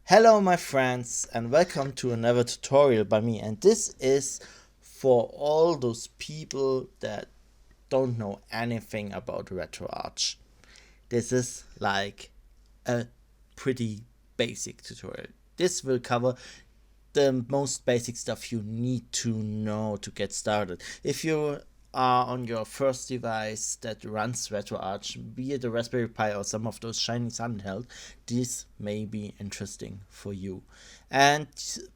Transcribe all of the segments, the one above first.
Hello my friends and welcome to another tutorial by me, and this is for all those people that don't know anything about RetroArch. This is like a pretty basic tutorial. This will cover the most basic stuff you need to know to get started. If you are on your first device that runs RetroArch, be it a Raspberry Pi or some of those shiny handheld, this may be interesting for you. And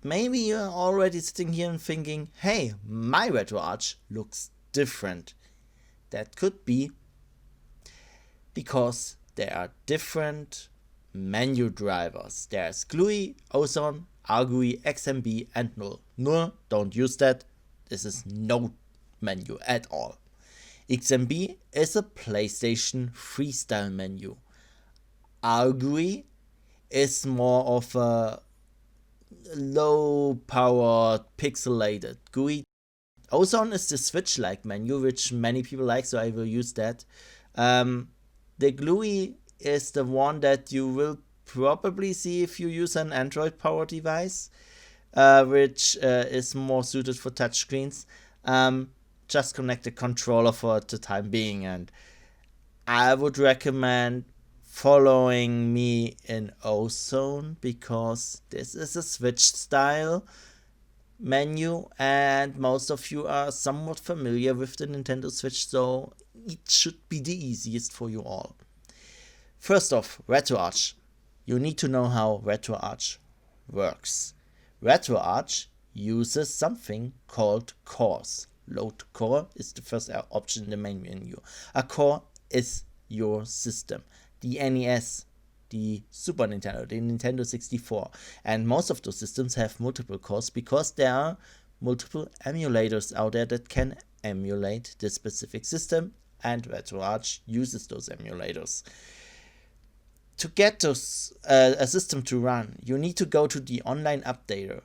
maybe you're already sitting here and thinking, hey, my RetroArch looks different. That could be because there are different menu drivers. There's GLUI, Ozone, Argui, XMB, and null. Null, don't use that. This is no menu at all. XMB is a PlayStation freestyle menu. Argui is more of a low powered pixelated GUI. Ozone is the Switch-like menu, which many people like, so I will use that. The GLUI is the one that you will probably see if you use an Android powered device, which is more suited for touchscreens. Just connect the controller for the time being, and I would recommend following me in Ozone because this is a Switch style menu and most of you are somewhat familiar with the Nintendo Switch, so it should be the easiest for you all. First off, RetroArch. You need to know how RetroArch works. RetroArch uses something called cores. Load core is the first option in the main menu. A core is your system. The NES, the Super Nintendo, the Nintendo 64, and most of those systems have multiple cores because there are multiple emulators out there that can emulate this specific system, and RetroArch uses those emulators. To get those a system to run, you need to go to the online updater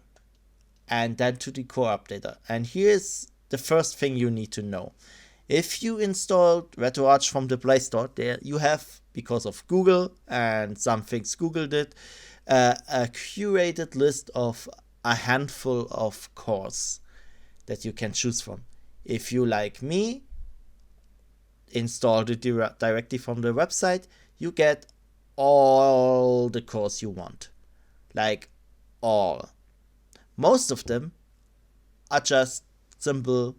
and then to the core updater. And here's the first thing you need to know. If you installed RetroArch from the Play Store, there you have, because of Google and some things Google did, a curated list of a handful of cores that you can choose from. If you, like me, installed it directly from the website, you get all the cores you want. Like all. Most of them are just simple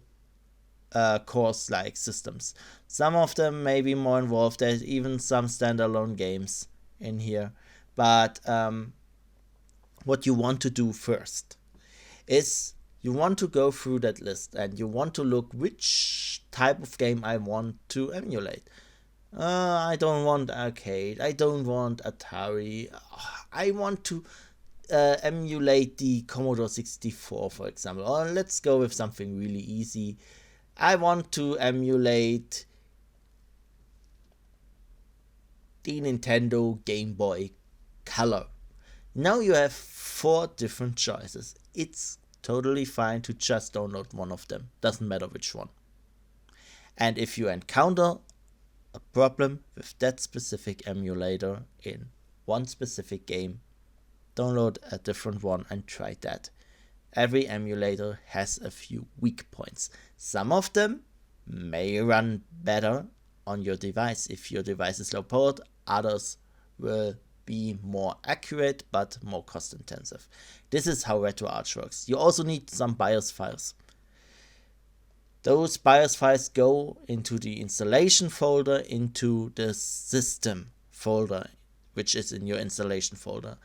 cores like systems. Some of them may be more involved. There's even some standalone games in here. But what you want to do first is you want to go through that list and you want to look which type of game I want to emulate. I don't want arcade. I don't want Atari. I want to emulate the Commodore 64, for example. Or let's go with something really easy. I want to emulate the Nintendo Game Boy Color. Now you have 4 different choices. It's totally fine to just download one of them. Doesn't matter which one. And if you encounter a problem with that specific emulator in one specific game, download a different one and try that. Every emulator has a few weak points. Some of them may run better on your device if your device is low powered. Others will be more accurate but more cost intensive. This is how RetroArch works. You also need some BIOS files. Those BIOS files go into the installation folder, into the system folder, which is in your installation folder.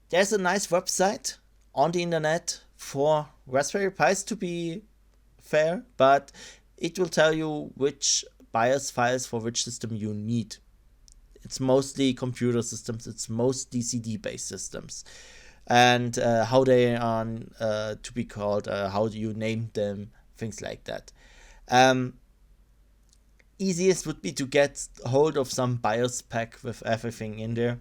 There's a nice website on the internet for Raspberry Pis, to be fair, but it will tell you which BIOS files for which system you need. It's mostly computer systems, it's most DCD based systems, and how they are to be called, how do you name them, things like that. Easiest would be to get hold of some BIOS pack with everything in there.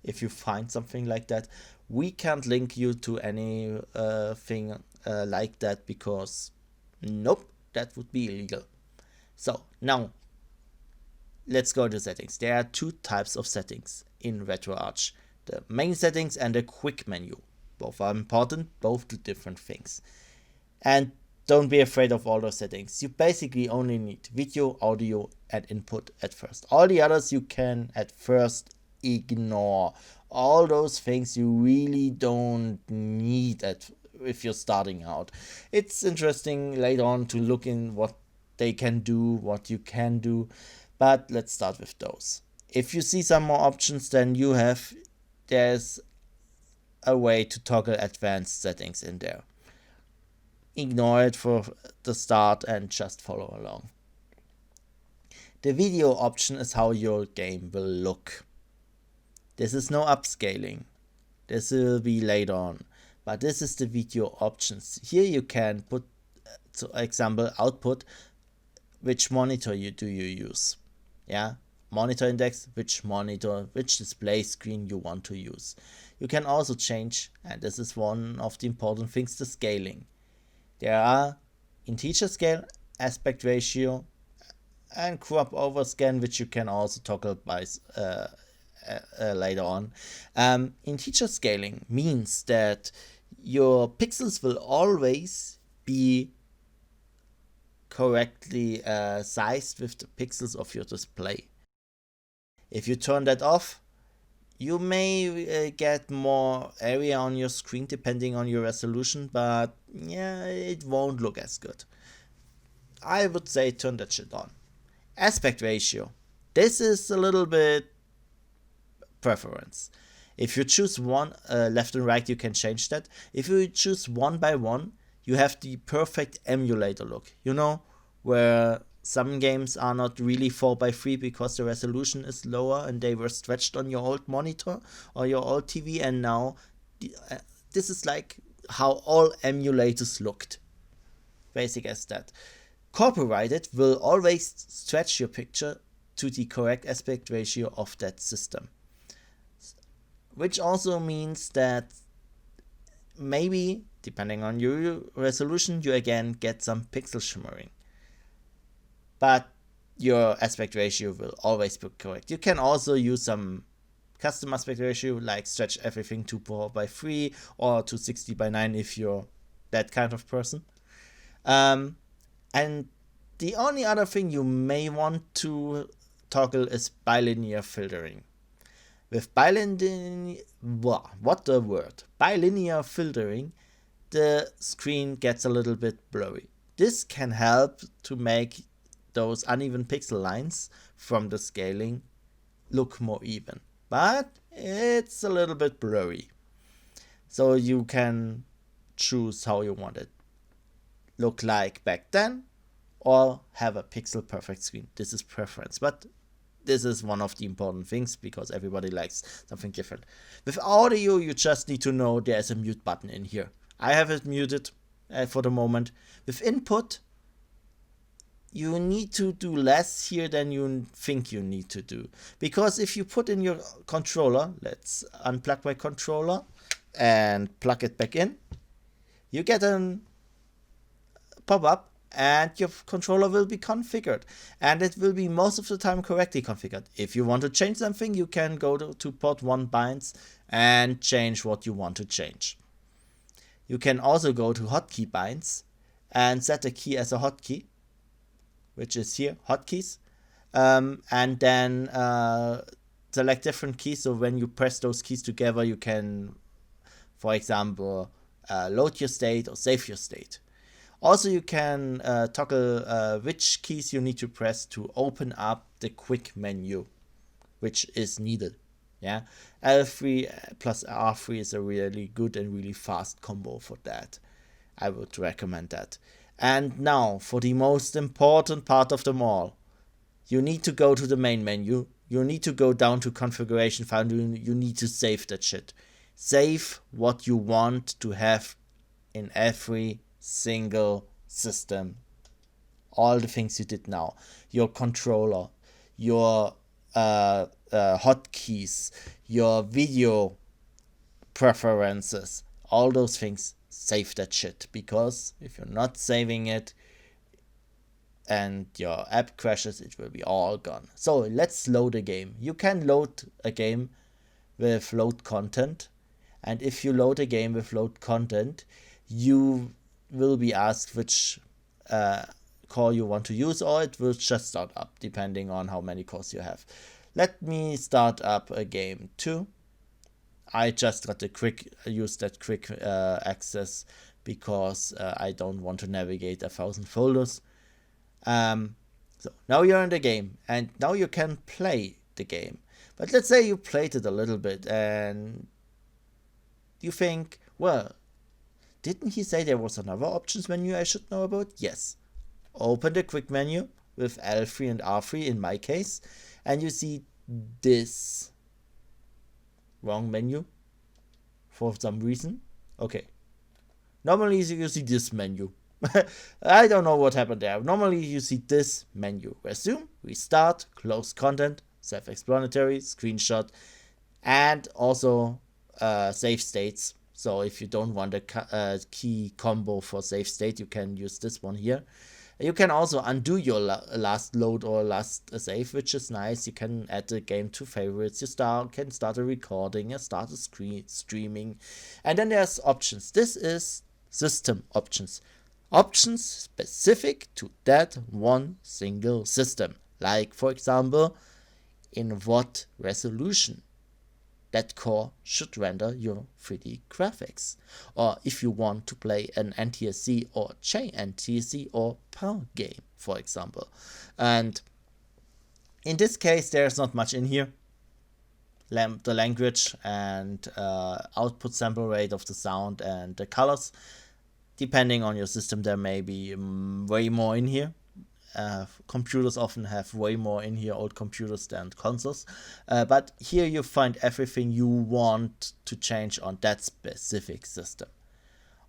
If you find something like that, we can't link you to any thing like that because nope, that would be illegal. So now let's go to settings. There are 2 types of settings in RetroArch. the main settings and the quick menu. Both are important, both do different things. And don't be afraid of all those settings. You basically only need video, audio, and input at first. All the others you can at first ignore. All those things you really don't need if you're starting out. It's interesting later on to look in what they can do, what you can do, but let's start with those. If you see some more options than you have, there's a way to toggle advanced settings in there. Ignore it for the start and just follow along. The video option is how your game will look. This is no upscaling. This will be later on. But this is the video options. Here you can put, for example, output, which monitor do you use. Yeah, monitor index, which monitor, which display screen you want to use. You can also change, and this is one of the important things, the scaling. There are integer scale, aspect ratio, and crop over scan, which you can also toggle by later on. Integer scaling means that your pixels will always be correctly sized with the pixels of your display. If you turn that off, you may get more area on your screen depending on your resolution, but yeah, it won't look as good. I would say turn that shit on. Aspect ratio. This is a little bit preference. If you choose one left and right, you can change that. If you choose one by one, you have the perfect emulator look. You know, where some games are not really 4:3 because the resolution is lower and they were stretched on your old monitor or your old TV, and now this is like how all emulators looked. Basic as that. Copyrighted will always stretch your picture to the correct aspect ratio of that system. Which also means that maybe, depending on your resolution, you again get some pixel shimmering. But your aspect ratio will always be correct. You can also use some custom aspect ratio, like stretch everything to 4:3 or to 60:9 if you're that kind of person. And the only other thing you may want to toggle is bilinear filtering. With bilinear filtering, the screen gets a little bit blurry. This can help to make those uneven pixel lines from the scaling look more even, but it's a little bit blurry. So you can choose how you want it look like back then, or have a pixel perfect screen. This is preference, but this is one of the important things because everybody likes something different. With audio, you just need to know there's a mute button in here. I have it muted for the moment. With input, you need to do less here than you think you need to do. Because if you put in your controller, let's unplug my controller and plug it back in, you get a pop-up and your controller will be configured. And it will be most of the time correctly configured. If you want to change something, you can go to port 1 binds and change what you want to change. You can also go to hotkey binds and set a key as a hotkey, which is here, hotkeys, and then select different keys. So when you press those keys together, you can, for example, load your state or save your state. Also, you can toggle which keys you need to press to open up the quick menu, which is needed. Yeah, L3 plus R3 is a really good and really fast combo for that. I would recommend that. And now for the most important part of them all. You need to go to the main menu. You need to go down to configuration file. You need to save that shit. Save what you want to have in every single system. All the things you did now. Your controller, your hotkeys, your video preferences, all those things. Save that shit, because if you're not saving it and your app crashes, it will be all gone. So let's load a game. You can load a game with load content. And if you load a game with load content, you will be asked which core you want to use, or it will just start up depending on how many cores you have. Let me start up a game 2. I just got use that quick access because I don't want to navigate 1,000 folders. So now you're in the game, and now you can play the game. But let's say you played it a little bit and you think, well, didn't he say there was another options menu I should know about? Yes. Open the quick menu with L3 and R3 in my case, and you see this wrong menu for some reason. Okay. Normally you see this menu. I don't know what happened there. Normally you see this menu. Resume, restart, close content, self-explanatory, screenshot, and also save states. So if you don't want a key combo for save state, you can use this one here. You can also undo your last load or last save, which is nice. You can add the game to favorites. You can start a recording, start a streaming. And then there's options. This is system options. Options specific to that one single system. Like, for example, in what resolution that core should render your 3D graphics. Or if you want to play an NTSC or JNTSC or PAL game, for example. And in this case, there's not much in here. The language and output sample rate of the sound and the colors. Depending on your system, there may be way more in here. Computers often have way more in here, old computers, than consoles. But here you find everything you want to change on that specific system.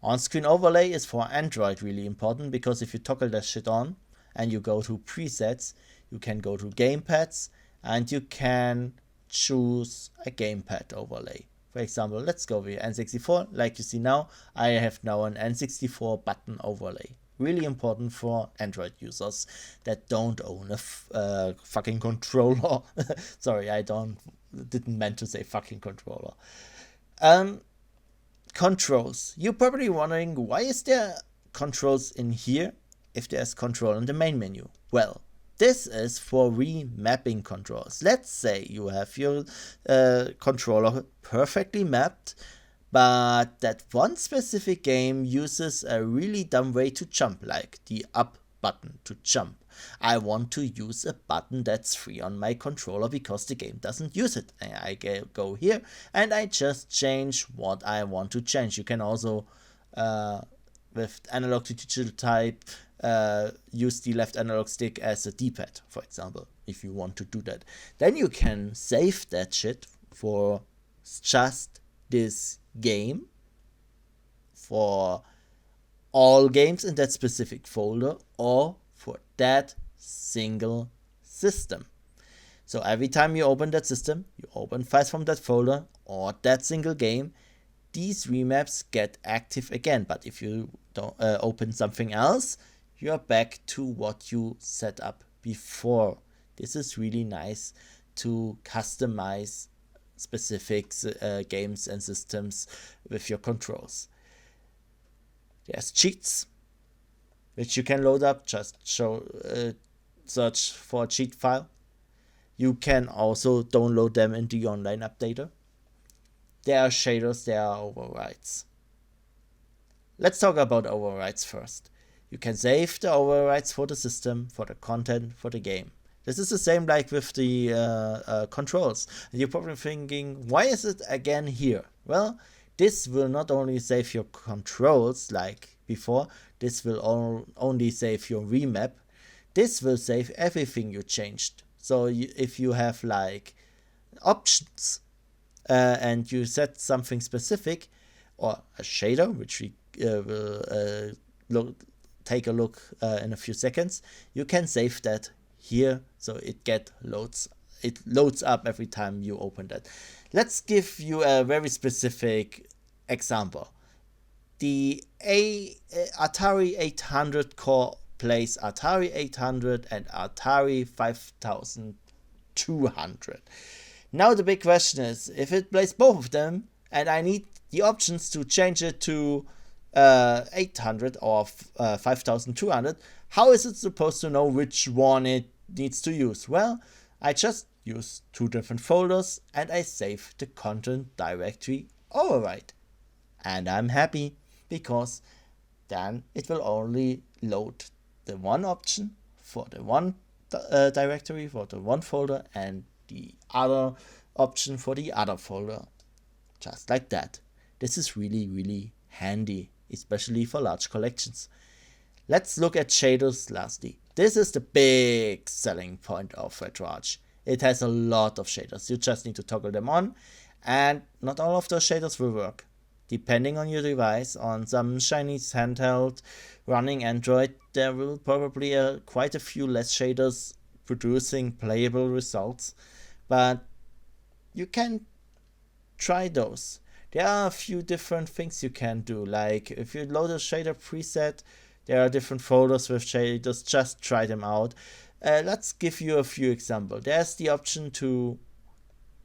On-screen overlay is for Android really important, because if you toggle that shit on and you go to presets, you can go to gamepads and you can choose a gamepad overlay. For example, let's go with N64. Like you see now, I have now an N64 button overlay. Really important for Android users that don't own a fucking controller. Sorry, didn't meant to say fucking controller. Controls. You're probably wondering, why is there controls in here if there's control in the main menu? Well, this is for remapping controls. Let's say you have your controller perfectly mapped, but that one specific game uses a really dumb way to jump, like the up button to jump. I want to use a button that's free on my controller because the game doesn't use it. And I go here and I just change what I want to change. You can also, with analog to digital type, use the left analog stick as a D-pad, for example, if you want to do that. Then you can save that shit for just this game, for all games in that specific folder, or for that single system. So every time you open that system, you open files from that folder or that single game, these remaps get active again. But if you don't open something else, you're back to what you set up before. This is really nice to customize specific games and systems with your controls. There's cheats, which you can load up. Just search for a cheat file. You can also download them into the online updater. There are shaders, there are overrides. Let's talk about overrides first. You can save the overrides for the system, for the content, for the game. This is the same like with the controls. And you're probably thinking, why is it again here? Well, this will not only save your controls like before, this will only save your remap. This will save everything you changed. So if you have like options and you set something specific, or a shader, which we will take a look in a few seconds, you can save that here, so it loads up every time you open that. Let's give you a very specific example. The Atari 800 core plays Atari 800 and Atari 5200. Now the big question is, if it plays both of them and I need the options to change it to 800 or 5200, how is it supposed to know which one it needs to use? Well, I just use two different folders and I save the content directory override. And I'm happy, because then it will only load the one option for the one directory, for the one folder, and the other option for the other folder. Just like that. This is really, really handy, especially for large collections. Let's look at shaders lastly. This is the big selling point of RetroArch. It has a lot of shaders. You just need to toggle them on, and not all of those shaders will work. Depending on your device, on some Chinese handheld running Android, there will probably quite a few less shaders producing playable results, but you can try those. There are a few different things you can do, like if you load a shader preset, there are different folders with shaders, just try them out. Let's give you a few examples. There's the option to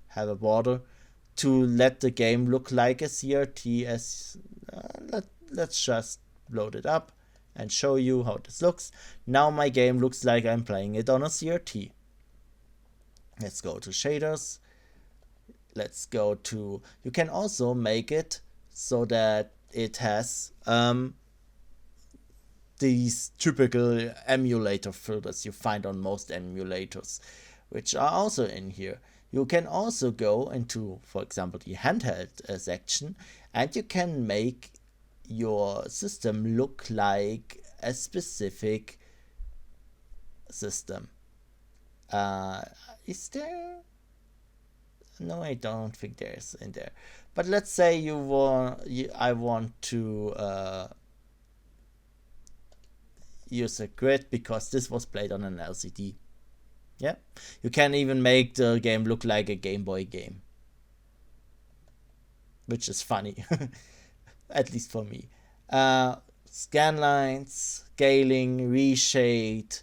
have a border, to let the game look like a CRT. As let's just load it up and show you how this looks. Now my game looks like I'm playing it on a CRT. Let's go to shaders. Let's go to, you can also make it so that it has these typical emulator filters you find on most emulators, which are also in here. You can also go into, for example, the handheld section, and you can make your system look like a specific system. Is there? No, I don't think there is in there. But let's say I want to use a grid because this was played on an LCD. Yeah, you can even make the game look like a Game Boy game, which is funny, at least for me. Scan lines, scaling, reshade,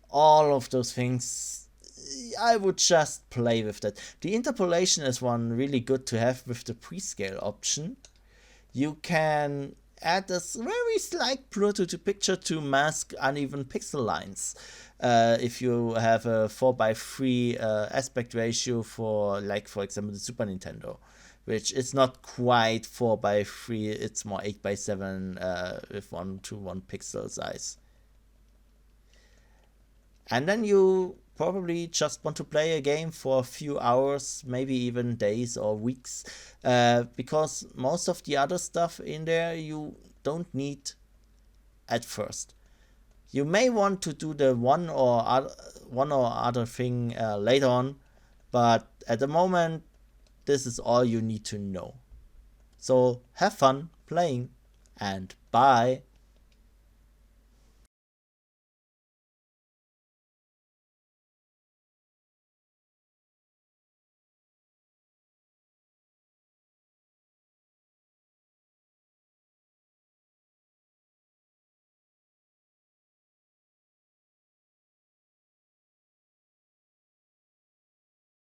all of those things, I would just play with that. The interpolation is one really good to have with the prescale option. You can add a very slight blur to the picture to mask uneven pixel lines. If you have a 4:3 aspect ratio for, like, for example, the Super Nintendo, which is not quite 4:3, it's more 8:7 with 1:1 pixel size. And then you probably just want to play a game for a few hours, maybe even days or weeks, because most of the other stuff in there you don't need at first. You may want to do the one or other thing later on, but at the moment this is all you need to know. So have fun playing, and bye.